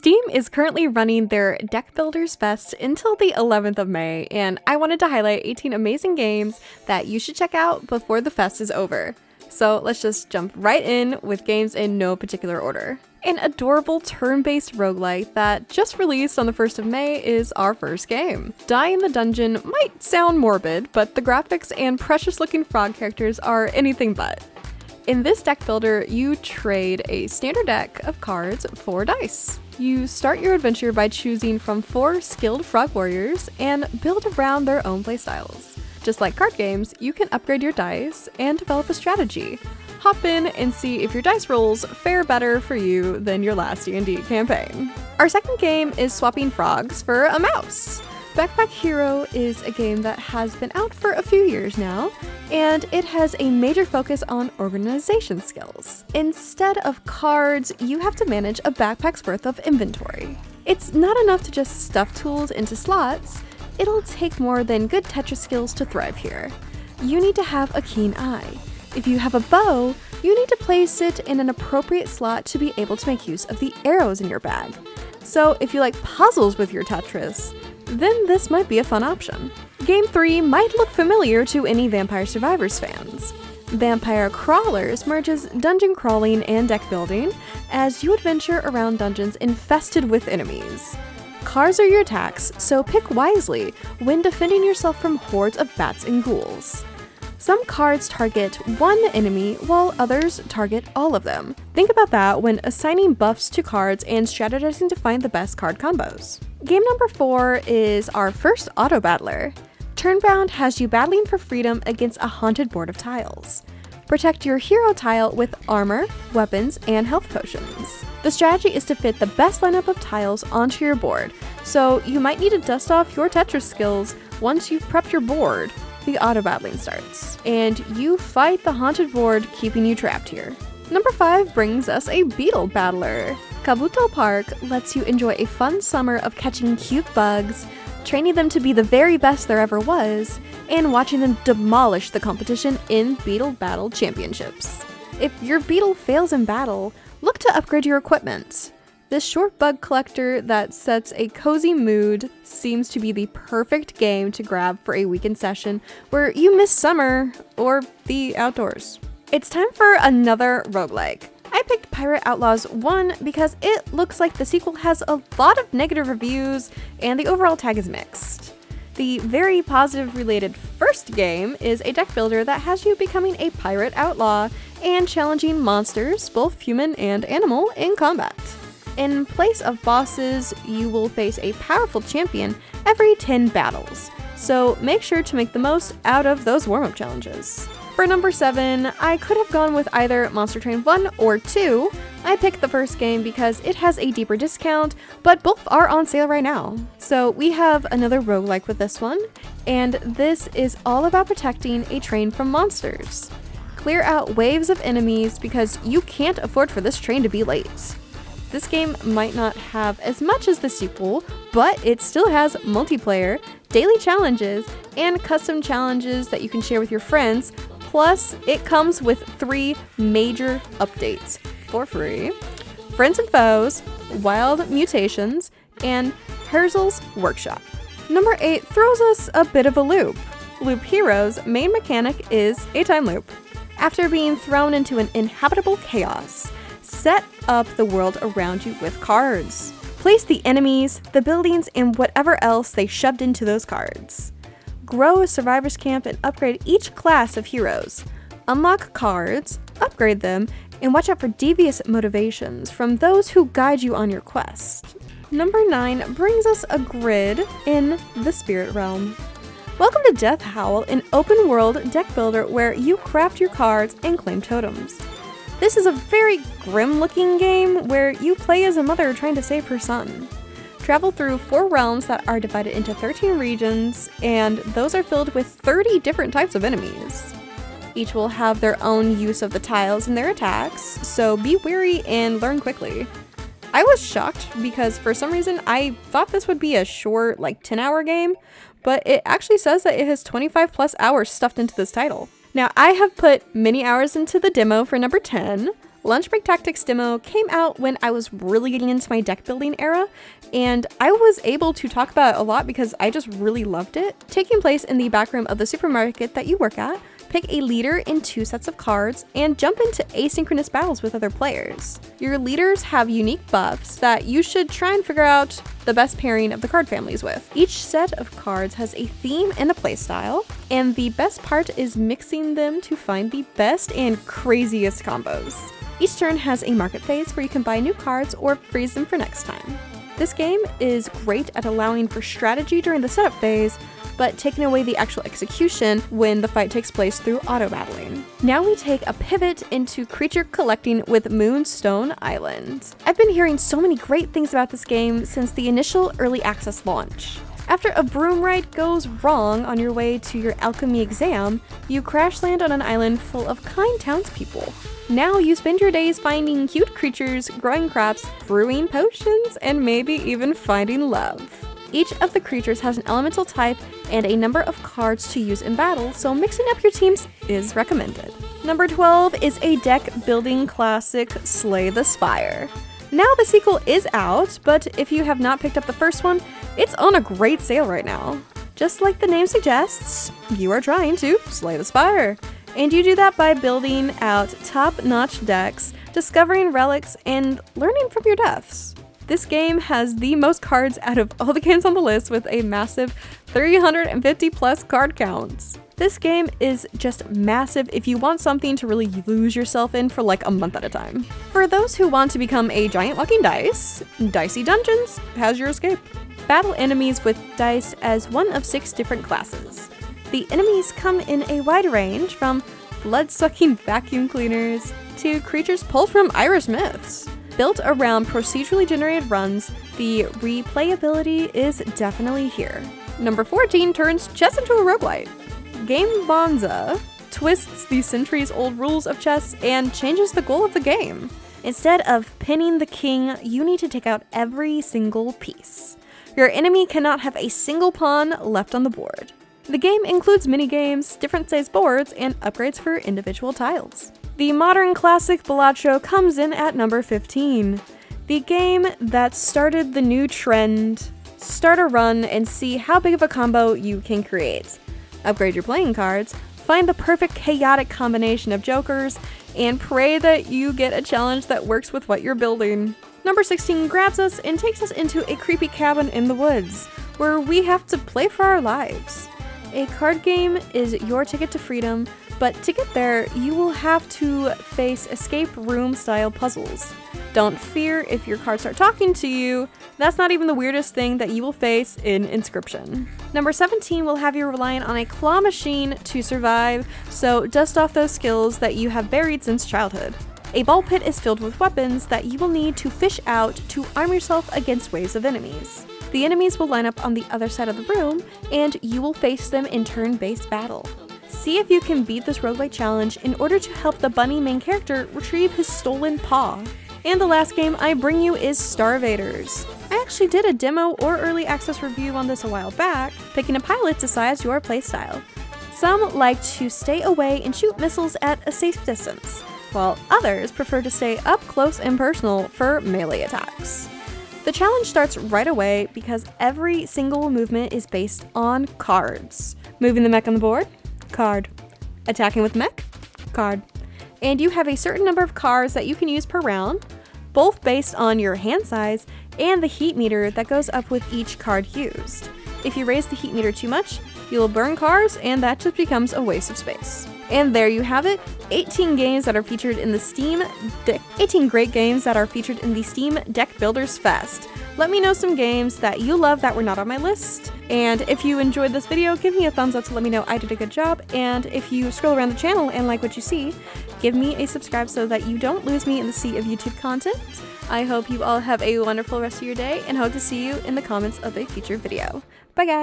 Steam is currently running their Deckbuilders Fest until the 11th of May, and I wanted to highlight 18 amazing games that you should check out before the fest is over. So let's just jump right in with games in no particular order. An adorable turn-based roguelike that just released on the 1st of May is our first game. Die in the Dungeon might sound morbid, but the graphics and precious-looking frog characters are anything but. In this deck builder, you trade a standard deck of cards for dice. You start your adventure by choosing from 4 skilled frog warriors and build around their own playstyles. Just like card games, you can upgrade your dice and develop a strategy. Hop in and see if your dice rolls fare better for you than your last D&D campaign. Our second game is swapping frogs for a mouse. Backpack Hero is a game that has been out for a few years now, and it has a major focus on organization skills. Instead of cards, you have to manage a backpack's worth of inventory. It's not enough to just stuff tools into slots, it'll take more than good Tetris skills to thrive here. You need to have a keen eye. If you have a bow, you need to place it in an appropriate slot to be able to make use of the arrows in your bag. So if you like puzzles with your Tetris, then this might be a fun option. Game 3 might look familiar to any Vampire Survivors fans. Vampire Crawlers merges dungeon crawling and deck building as you adventure around dungeons infested with enemies. Cards are your attacks, so pick wisely when defending yourself from hordes of bats and ghouls. Some cards target one enemy, while others target all of them. Think about that when assigning buffs to cards and strategizing to find the best card combos. Game number 4 is our first auto battler. Turnbound has you battling for freedom against a haunted board of tiles. Protect your hero tile with armor, weapons, and health potions. The strategy is to fit the best lineup of tiles onto your board, so you might need to dust off your Tetris skills once you've prepped your board. The auto battling starts, and you fight the haunted board keeping you trapped here. Number 5 brings us a beetle battler. Kabuto Park lets you enjoy a fun summer of catching cute bugs, training them to be the very best there ever was, and watching them demolish the competition in Beetle Battle Championships. If your beetle fails in battle, look to upgrade your equipment. This short bug collector that sets a cozy mood seems to be the perfect game to grab for a weekend session where you miss summer or the outdoors. It's time for another roguelike. I picked Pirate Outlaws 1 because it looks like the sequel has a lot of negative reviews and the overall tag is mixed. The very positive related first game is a deck builder that has you becoming a pirate outlaw and challenging monsters, both human and animal, in combat. In place of bosses, you will face a powerful champion every 10 battles, so make sure to make the most out of those warm-up challenges. For number 7, I could have gone with either Monster Train 1 or 2. I picked the first game because it has a deeper discount, but both are on sale right now. So we have another roguelike with this one, and this is all about protecting a train from monsters. Clear out waves of enemies because you can't afford for this train to be late. This game might not have as much as the sequel, but it still has multiplayer, daily challenges, and custom challenges that you can share with your friends. Plus, it comes with 3 major updates for free: Friends and Foes, Wild Mutations, and Herzl's Workshop. Number 8 throws us a bit of a loop. Loop Hero's main mechanic is a time loop. After being thrown into an inhabitable chaos, set up the world around you with cards. Place the enemies, the buildings, and whatever else they shoved into those cards. Grow a survivor's camp and upgrade each class of heroes. Unlock cards, upgrade them, and watch out for devious motivations from those who guide you on your quest. Number 9 brings us a grid in the spirit realm. Welcome to Death Howl, an open world deck builder where you craft your cards and claim totems. This is a very grim looking game where you play as a mother trying to save her son. Travel through 4 realms that are divided into 13 regions, and those are filled with 30 different types of enemies. Each will have their own use of the tiles and their attacks, so be wary and learn quickly. I was shocked because for some reason I thought this would be a short, like 10-hour game, but it actually says that it has 25 plus hours stuffed into this title. Now, I have put many hours into the demo for number 10, Lunchbreak Tactics demo came out when I was really getting into my deck building era, and I was able to talk about it a lot because I just really loved it. Taking place in the back room of the supermarket that you work at, pick a leader in 2 sets of cards, and jump into asynchronous battles with other players. Your leaders have unique buffs that you should try and figure out the best pairing of the card families with. Each set of cards has a theme and a playstyle, and the best part is mixing them to find the best and craziest combos. Each turn has a market phase where you can buy new cards or freeze them for next time. This game is great at allowing for strategy during the setup phase, but taking away the actual execution when the fight takes place through auto-battling. Now we take a pivot into creature collecting with Moonstone Island. I've been hearing so many great things about this game since the initial early access launch. After a broom ride goes wrong on your way to your alchemy exam, you crash land on an island full of kind townspeople. Now you spend your days finding cute creatures, growing crops, brewing potions, and maybe even finding love. Each of the creatures has an elemental type and a number of cards to use in battle, so mixing up your teams is recommended. Number 12 is a deck building classic, Slay the Spire. Now the sequel is out, but if you have not picked up the first one, it's on a great sale right now. Just like the name suggests, you are trying to slay the Spire. And you do that by building out top-notch decks, discovering relics, and learning from your deaths. This game has the most cards out of all the games on the list with a massive 350 plus card counts. This game is just massive if you want something to really lose yourself in for like a month at a time. For those who want to become a giant walking dice, Dicey Dungeons has your escape. Battle enemies with dice as one of 6 different classes. The enemies come in a wide range from blood-sucking vacuum cleaners to creatures pulled from Irish myths. Built around procedurally generated runs, the replayability is definitely here. Number 14 turns chess into a roguelite. Gambonza twists the centuries-old rules of chess and changes the goal of the game. Instead of pinning the king, you need to take out every single piece. Your enemy cannot have a single pawn left on the board. The game includes minigames, different size boards, and upgrades for individual tiles. The modern classic Balatro comes in at number 15. The game that started the new trend. Start a run and see how big of a combo you can create. Upgrade your playing cards, find the perfect chaotic combination of jokers, and pray that you get a challenge that works with what you're building. Number 16 grabs us and takes us into a creepy cabin in the woods, where we have to play for our lives. A card game is your ticket to freedom, but to get there, you will have to face escape room style puzzles. Don't fear if your cards start talking to you. That's not even the weirdest thing that you will face in Inscryption. Number 17 will have you relying on a claw machine to survive, so dust off those skills that you have buried since childhood. A ball pit is filled with weapons that you will need to fish out to arm yourself against waves of enemies. The enemies will line up on the other side of the room, and you will face them in turn-based battle. See if you can beat this roguelike challenge in order to help the bunny main character retrieve his stolen paw. And the last game I bring you is StarVaders. I actually did a demo or early access review on this a while back. Picking a pilot decides your playstyle. Some like to stay away and shoot missiles at a safe distance, while others prefer to stay up close and personal for melee attacks. The challenge starts right away because every single movement is based on cards. Moving the mech on the board? Card. Attacking with mech? Card. And you have a certain number of cards that you can use per round, both based on your hand size and the heat meter that goes up with each card used. If you raise the heat meter too much, you'll burn cards and that just becomes a waste of space. And there you have it, 18 games that are featured in the 18 great games that are featured in the Steam Deckbuilders Fest. Let me know some games that you love that were not on my list. And if you enjoyed this video, give me a thumbs up to let me know I did a good job. And if you scroll around the channel and like what you see, give me a subscribe so that you don't lose me in the sea of YouTube content. I hope you all have a wonderful rest of your day and hope to see you in the comments of a future video. Bye guys!